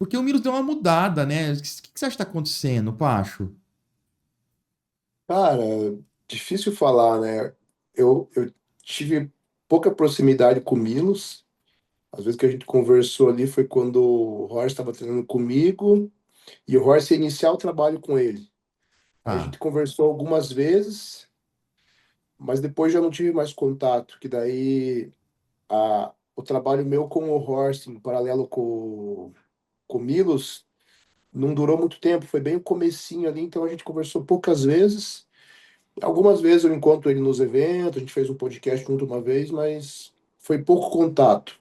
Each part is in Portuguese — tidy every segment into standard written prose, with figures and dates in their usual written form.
Porque o Milos deu uma mudada, né? O que você acha que tá acontecendo, Pacho? Cara, difícil falar, né? Eu tive pouca proximidade com o Milos. Às vezes que a gente conversou ali foi quando o Horst estava treinando comigo e o Horst ia iniciar o trabalho com ele. Aí a Tá. gente conversou algumas vezes, mas depois já não tive mais contato, que daí o trabalho meu com o Horst, em paralelo com o Milos, não durou muito tempo, foi bem o comecinho ali, então a gente conversou poucas vezes. Algumas vezes eu encontro ele nos eventos, a gente fez um podcast junto uma vez, mas foi pouco contato.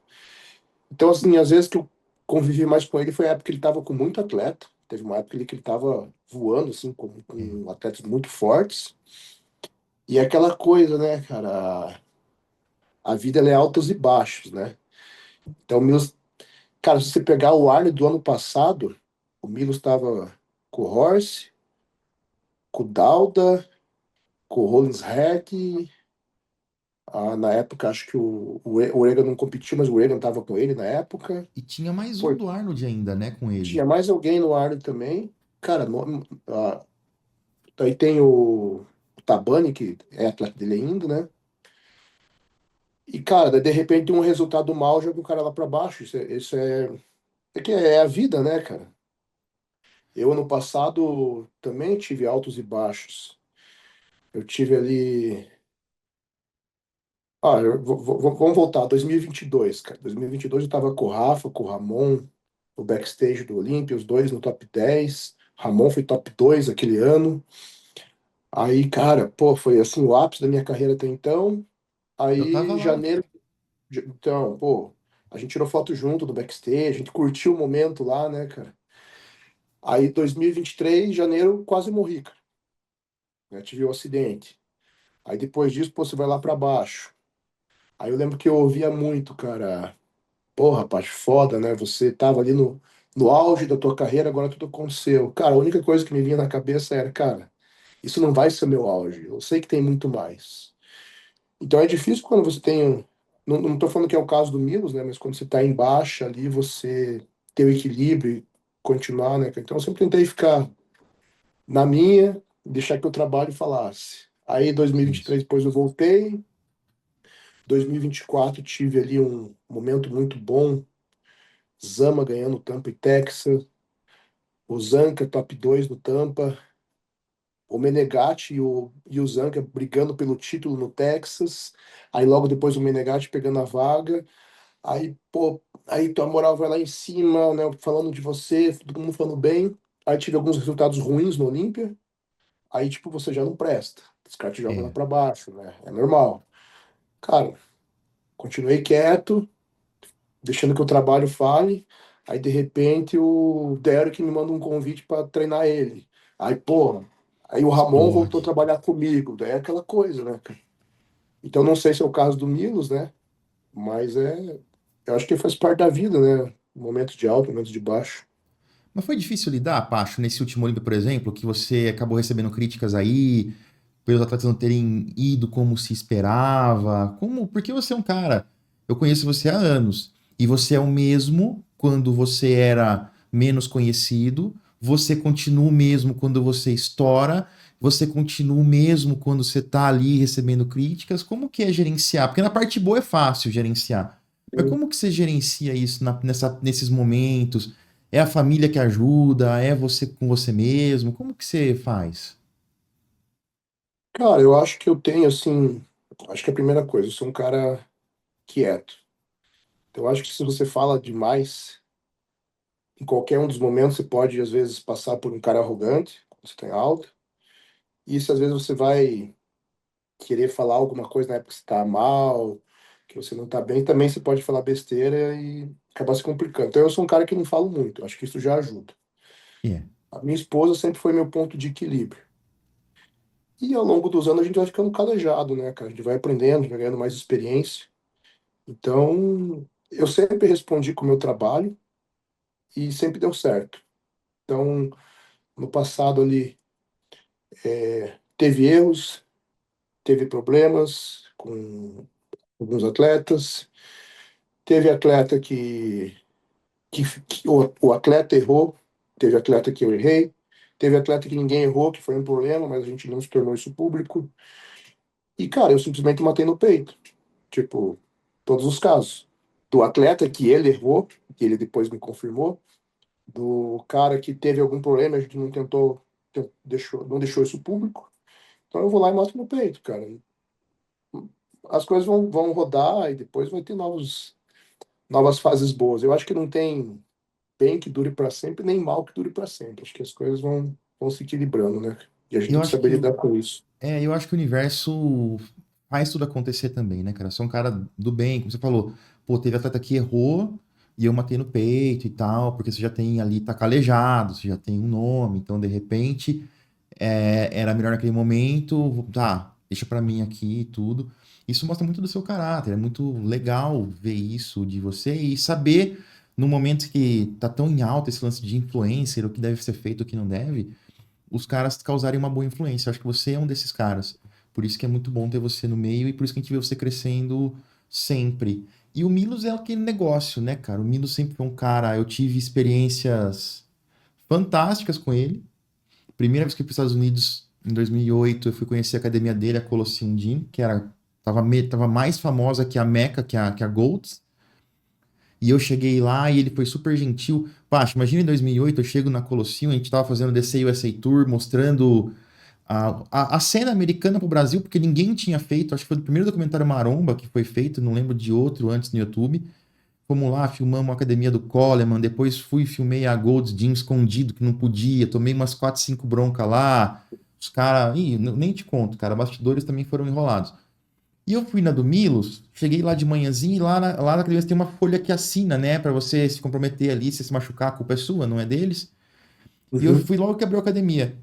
Então, assim, às vezes que eu convivi mais com ele foi a época que ele estava com muito atleta. Teve uma época ali que ele estava voando, assim, É. com atletas muito fortes. E é aquela coisa, né, cara? A vida ela é altos e baixos, né? Então, meus, cara, se você pegar o Arno do ano passado, o Milos estava com o Horse, com o Dauda, com o Rollins Heck. Na época, acho que o Reagan não competiu, mas o Reagan estava com ele na época. E tinha mais um Pô, do Arnold ainda, né, com tinha ele. mais alguém no Arno também. Cara, aí tem o Tabani, que é atleta dele ainda, né? E, cara, daí, de repente um resultado mal joga o cara lá pra baixo. É que é a vida, né, cara? Eu, ano passado, também tive altos e baixos. Eu tive ali. Vamos voltar, 2022, cara. 2022 eu tava com o Rafa, com o Ramon, no backstage do Olímpia, os dois no top 10. Ramon foi top 2 aquele ano. Aí, cara, pô, foi assim o ápice da minha carreira até então. Eu tava Aí, lá. janeiro, então, pô, a gente tirou foto junto do backstage, a gente curtiu o momento lá, né, cara? Aí, 2023, janeiro, quase morri, cara, né? Tive um acidente. Aí, depois disso, pô, você vai lá pra baixo. Aí eu lembro que eu ouvia muito, cara. Pô, rapaz, foda, né? Você tava ali no auge da tua carreira, agora tudo aconteceu. Cara, a única coisa que me vinha na cabeça era, cara, isso não vai ser meu auge. Eu sei que tem muito mais. Então é difícil quando você tem. Não tô falando que é o caso do Milos, né? Mas quando você tá em baixa ali, você ter o equilíbrio e continuar, né, cara? Então eu sempre tentei ficar na minha, deixar que o trabalho falasse. Aí Isso. 2023 depois eu voltei. 2024 tive ali um momento muito bom. Zama ganhando Tampa e Texas. O Zanca top 2 no Tampa. O Menegatti e o Zanca brigando pelo título no Texas. Aí logo depois o Menegatti pegando a vaga. Aí, pô, aí tua moral vai lá em cima, né? Falando de você, todo mundo falando bem. Aí tive alguns resultados ruins no Olímpia. Aí, tipo, você já não presta. Os caras te jogam lá É. pra baixo, né? É normal. Cara, continuei quieto, deixando que o trabalho fale. Aí, de repente, o Derek me manda um convite para treinar ele. Aí, pô, aí o Ramon voltou a Explode. trabalhar comigo. Daí é aquela coisa, né, cara? Então, não sei se é o caso do Milos, né? Mas eu acho que faz parte da vida, né? Momentos de alto, momentos de baixo. Mas foi difícil lidar, Pacho, nesse último Olímpia, por exemplo, que você acabou recebendo críticas aí, pelos atletas não terem ido como se esperava? Como? Porque você é um cara, eu conheço você há anos, e você é o mesmo quando você era menos conhecido, você continua o mesmo quando você estoura, você continua o mesmo quando você tá ali recebendo críticas. Como que é gerenciar? Porque na parte boa é fácil gerenciar. Mas Sim. como que você gerencia isso nesses momentos? É a família que ajuda? É você com você mesmo? Como que você faz? Cara, eu acho que eu tenho, assim, acho que a primeira coisa, eu sou um cara quieto. Então, eu acho que se você fala demais, em qualquer um dos momentos, você pode, às vezes, passar por um cara arrogante, quando você tem alta. E isso, às vezes, você vai querer falar alguma coisa na época que você tá mal, que você não tá bem, também você pode falar besteira e acabar se complicando. Então, eu sou um cara que não falo muito, acho que isso já ajuda. É, A minha esposa sempre foi meu ponto de equilíbrio. E ao longo dos anos a gente vai ficando calejado, né, cara? A gente vai aprendendo, vai ganhando mais experiência. Então, eu sempre respondi com o meu trabalho e sempre deu certo. Então, no passado ali, teve erros, teve problemas com alguns atletas. Teve atleta que que o atleta errou, teve atleta que eu errei, teve atleta que ninguém errou, que foi um problema, mas a gente não se tornou isso público. E, cara, eu simplesmente matei no peito. Tipo, todos os casos. Do atleta que ele errou, que ele depois me confirmou, do cara que teve algum problema, a gente não tentou, não deixou isso público. Então eu vou lá e mato no peito, cara. As coisas vão rodar e depois vai ter novas fases boas. Eu acho que não tem bem que dure para sempre, nem mal que dure para sempre. Acho que as coisas vão se equilibrando, né? E a gente Eu tem que acho saber que lidar com isso. eu acho que o universo faz tudo acontecer também, né, cara? Eu sou um cara do bem, como você falou. Pô, teve atleta que errou e eu matei no peito e tal, porque você já tem ali, tá calejado, você já tem um nome, então de repente era melhor naquele momento, tá, deixa pra mim aqui e tudo. Isso mostra muito do seu caráter, é muito legal ver isso de você e saber no momento que tá tão em alta esse lance de influencer, o que deve ser feito, o que não deve, os caras causarem uma boa influência. Eu acho que você é um desses caras. Por isso que é muito bom ter você no meio e por isso que a gente vê você crescendo sempre. E o Milos é aquele negócio, né, cara? O Milos sempre foi um cara. Eu tive experiências fantásticas com ele. Primeira vez que eu fui para os Estados Unidos, em 2008, eu fui conhecer a academia dele, a Colosseum Gym, que tava mais famosa que a Mecca, que a Golds. E eu cheguei lá e ele foi super gentil. Pacho, imagina em 2008, eu chego na Colosseum, a gente tava fazendo DC USA Tour, mostrando a cena americana pro Brasil, porque ninguém tinha feito. Acho que foi o primeiro documentário Maromba que foi feito, não lembro de outro antes no YouTube. Fomos lá, filmamos a academia do Coleman, depois fui filmei a Gold's Gym escondido, que não podia, tomei umas 4, 5 broncas lá. Os caras, nem te conto, cara, bastidores também foram enrolados. E eu fui na do Milos, cheguei lá de manhãzinha e lá na academia tem uma folha que assina, né, pra você se comprometer ali, se você se machucar, a culpa é sua, não é deles. E eu Uhum. fui logo que abriu a academia,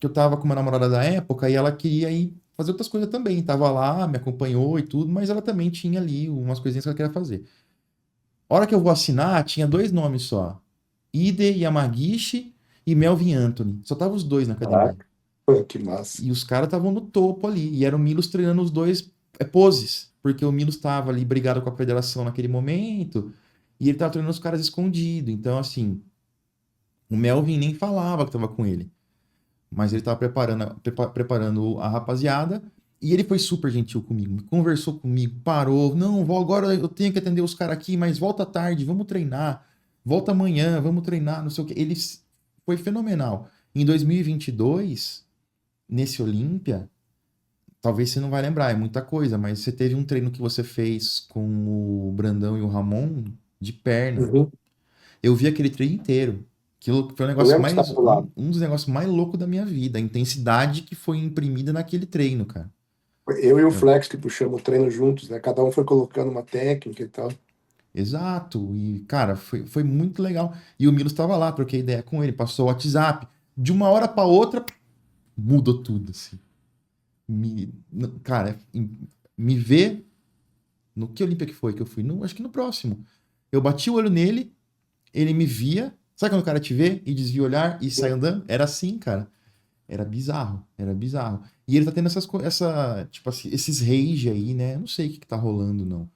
que eu tava com uma namorada da época e ela queria ir fazer outras coisas também, tava lá, me acompanhou e tudo, mas ela também tinha ali umas coisinhas que ela queria fazer. A hora que eu vou assinar, tinha dois nomes só. Ide Yamagishi e Melvin Anthony. Só tava os dois na academia. Caraca, pô, que massa. E os caras estavam no topo ali. E era o Milos treinando os dois poses. Porque o Milos estava ali brigado com a federação naquele momento. E ele tava treinando os caras escondido. Então, assim, o Melvin nem falava que tava com ele. Mas ele tava preparando a rapaziada. E ele foi super gentil comigo. Conversou comigo, parou. Não, vou agora eu tenho que atender os caras aqui, mas volta tarde, vamos treinar. Volta amanhã, vamos treinar, não sei o que. Ele foi fenomenal. Em 2022, nesse Olímpia, talvez você não vai lembrar, é muita coisa, mas você teve um treino que você fez com o Brandão e o Ramon de perna. Uhum. Eu vi aquele treino inteiro. Aquilo foi o Eu negócio lembro que você mais, estava do lado. um dos negócios mais loucos da minha vida. A intensidade que foi imprimida naquele treino, cara. Eu e o É, Flex que puxamos o treino juntos, né? Cada um foi colocando uma técnica e tal. exato. E, cara, foi muito legal. E o Milos estava lá, troquei ideia com ele, passou o WhatsApp. De uma hora para outra, mudou tudo, assim. Cara, me vê no que Olímpia que foi que eu fui? Acho que no próximo. Eu bati o olho nele, ele me via. Sabe quando o cara te vê e desvia o olhar e sai andando? Era assim, cara. Era bizarro, era bizarro. E ele tá tendo tipo assim, esses rage aí, né? Eu não sei o que tá rolando, não.